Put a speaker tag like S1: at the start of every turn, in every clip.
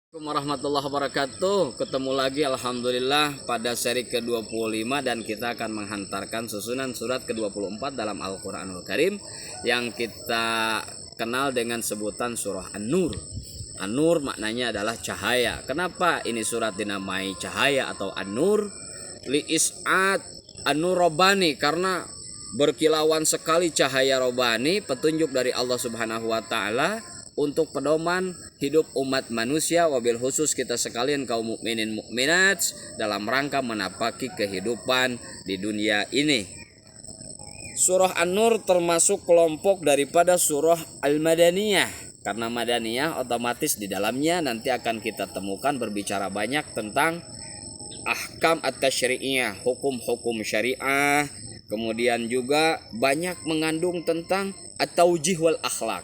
S1: Assalamualaikum warahmatullahi wabarakatuh. Ketemu lagi alhamdulillah pada seri ke-25 dan kita akan menghantarkan susunan surat ke-24 dalam Al-Qur'anul Karim yang kita kenal dengan sebutan surah An-Nur. An-Nur maknanya adalah cahaya. Kenapa ini surat dinamai cahaya atau An-Nur? Li is'ad An-Nur Rabbani, karena berkilauan sekali cahaya Rabbani, petunjuk dari Allah Subhanahu wa taala untuk pedoman hidup umat manusia, wabil khusus kita sekalian kaum mukminin mukminat dalam rangka menapaki kehidupan di dunia ini. Surah An-Nur termasuk kelompok daripada surah Al-Madaniyah. Karena Madaniyah otomatis di dalamnya nanti akan kita temukan berbicara banyak tentang ahkam at-tasyri'iyah, hukum-hukum syariah. Kemudian juga banyak mengandung tentang at-taujih wal akhlak,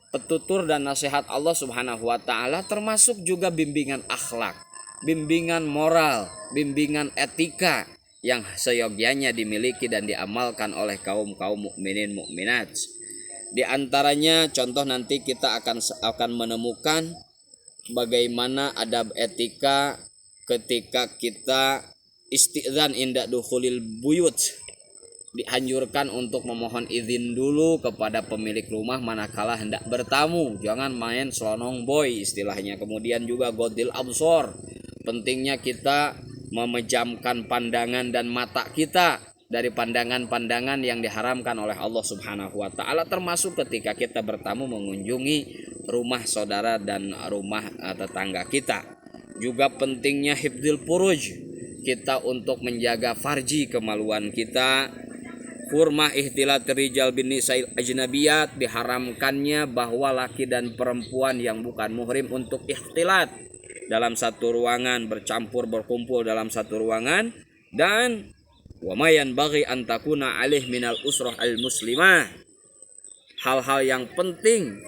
S1: petutur dan nasihat Allah Subhanahu wa taala, termasuk juga bimbingan akhlak, bimbingan moral, bimbingan etika yang seyogyanya dimiliki dan diamalkan oleh kaum mukminin mukminat. Di antaranya contoh nanti kita akan menemukan bagaimana adab etika ketika kita istidzan inda dukhulil buyut. Dianjurkan untuk memohon izin dulu kepada pemilik rumah manakala hendak bertamu. Jangan main selonong boy istilahnya. Kemudian juga godil absor, pentingnya kita memejamkan pandangan dan mata kita dari pandangan-pandangan yang diharamkan oleh Allah Subhanahu wa taala, termasuk ketika kita bertamu mengunjungi rumah saudara dan rumah tetangga kita. Juga pentingnya hifdzil furuj, kita untuk menjaga farji kemaluan kita. Hurmah ihtilat rijal bin nisail ajnabiyat, diharamkannya bahwa laki dan perempuan yang bukan muhrim untuk ikhtilat dalam satu ruangan, berkumpul dalam satu ruangan. Dan wa mayan bagi antakuna alih minal usrah al muslimah, hal-hal yang penting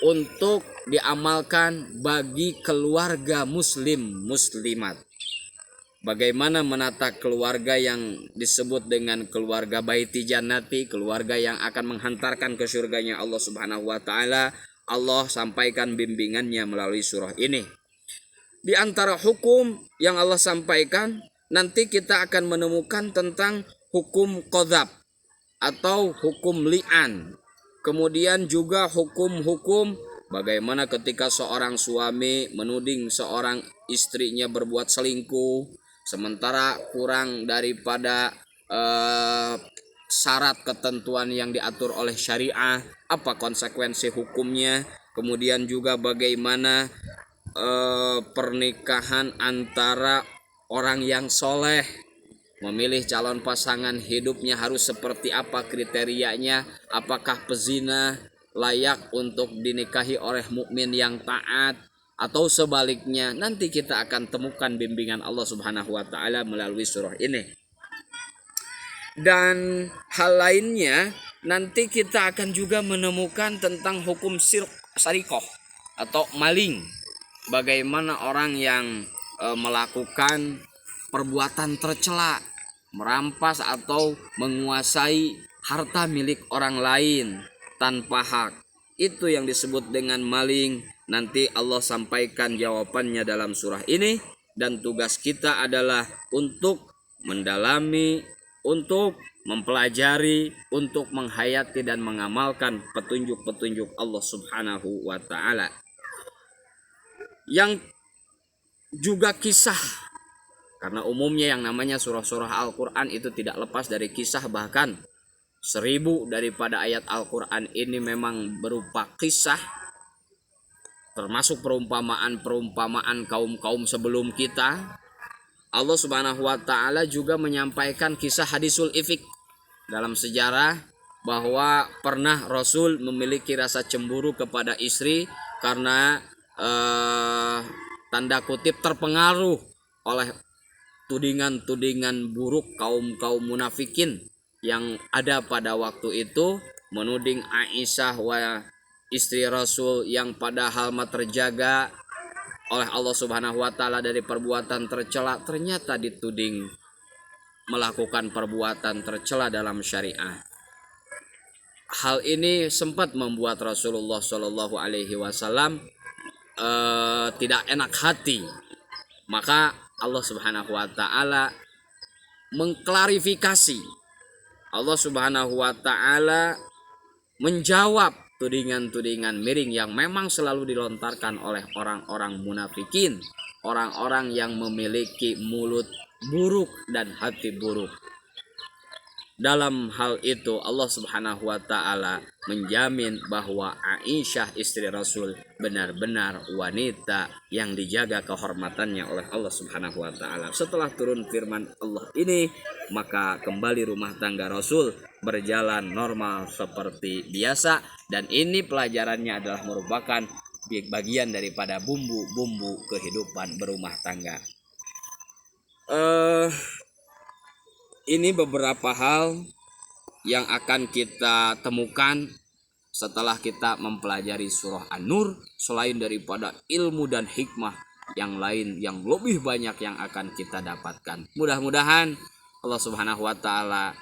S1: untuk diamalkan bagi keluarga muslim muslimat. Bagaimana menata keluarga yang disebut dengan keluarga baiti jannati, keluarga yang akan menghantarkan ke surganya Allah Subhanahu wa taala. Allah sampaikan bimbingannya melalui surah ini. Di antara hukum yang Allah sampaikan, nanti kita akan menemukan tentang hukum qadzab atau hukum li'an. Kemudian juga hukum-hukum bagaimana ketika seorang suami menuding seorang istrinya berbuat selingkuh sementara kurang daripada syarat ketentuan yang diatur oleh syariah, apa konsekuensi hukumnya. Kemudian juga bagaimana pernikahan antara orang yang soleh, memilih calon pasangan hidupnya harus seperti apa kriterianya, apakah pezina layak untuk dinikahi oleh mukmin yang taat atau sebaliknya. Nanti kita akan temukan bimbingan Allah Subhanahu wa taala melalui surah ini. Dan hal lainnya nanti kita akan juga menemukan tentang hukum sarikoh atau maling. Bagaimana orang yang melakukan perbuatan tercela, merampas atau menguasai harta milik orang lain tanpa hak. Itu yang disebut dengan maling. Nanti Allah sampaikan jawabannya dalam surah ini. Dan tugas kita adalah untuk mendalami, untuk mempelajari, untuk menghayati dan mengamalkan petunjuk-petunjuk Allah Subhanahu wa ta'ala. Yang juga kisah, karena umumnya yang namanya surah-surah Al-Quran itu tidak lepas dari kisah. Bahkan 1000 daripada ayat Al-Quran ini memang berupa kisah, termasuk perumpamaan kaum sebelum kita. Allah Subhanahu wa taala juga menyampaikan kisah hadisul ifik dalam sejarah, bahwa pernah Rasul memiliki rasa cemburu kepada istri karena tanda kutip terpengaruh oleh tudingan-tudingan buruk kaum munafikin yang ada pada waktu itu, menuding Aisyah wa istri Rasul yang padahal terjaga oleh Allah Subhanahu wa taala dari perbuatan tercela, ternyata dituding melakukan perbuatan tercela dalam syariah. Hal ini sempat membuat Rasulullah Shallallahu alaihi wasallam tidak enak hati, maka Allah Subhanahu wa taala mengklarifikasi. Allah Subhanahu wa taala menjawab tudingan-tudingan miring yang memang selalu dilontarkan oleh orang-orang munafikin, orang-orang yang memiliki mulut buruk dan hati buruk. Dalam hal itu Allah Subhanahu wa taala menjamin bahwa Aisyah istri Rasul benar-benar wanita yang dijaga kehormatannya oleh Allah Subhanahu wa taala. Setelah turun firman Allah ini, maka kembali rumah tangga Rasul berjalan normal seperti biasa, dan ini pelajarannya adalah merupakan bagian daripada bumbu-bumbu kehidupan berumah tangga. Ini beberapa hal yang akan kita temukan setelah kita mempelajari surah An-Nur, selain daripada ilmu dan hikmah yang lain yang lebih banyak yang akan kita dapatkan. Mudah-mudahan Allah Subhanahu wa taala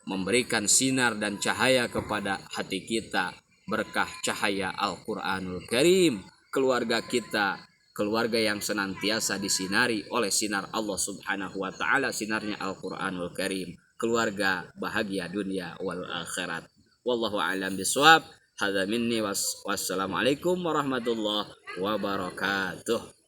S1: memberikan sinar dan cahaya kepada hati kita, berkah cahaya Al-Qur'anul Karim, keluarga kita, keluarga yang senantiasa disinari oleh sinar Allah Subhanahu wa taala, sinarnya Al-Qur'anul Karim, keluarga bahagia dunia wal akhirat. Wallahu a'lam bishawab. Hadza minni wassalamualaikum warahmatullahi wabarakatuh.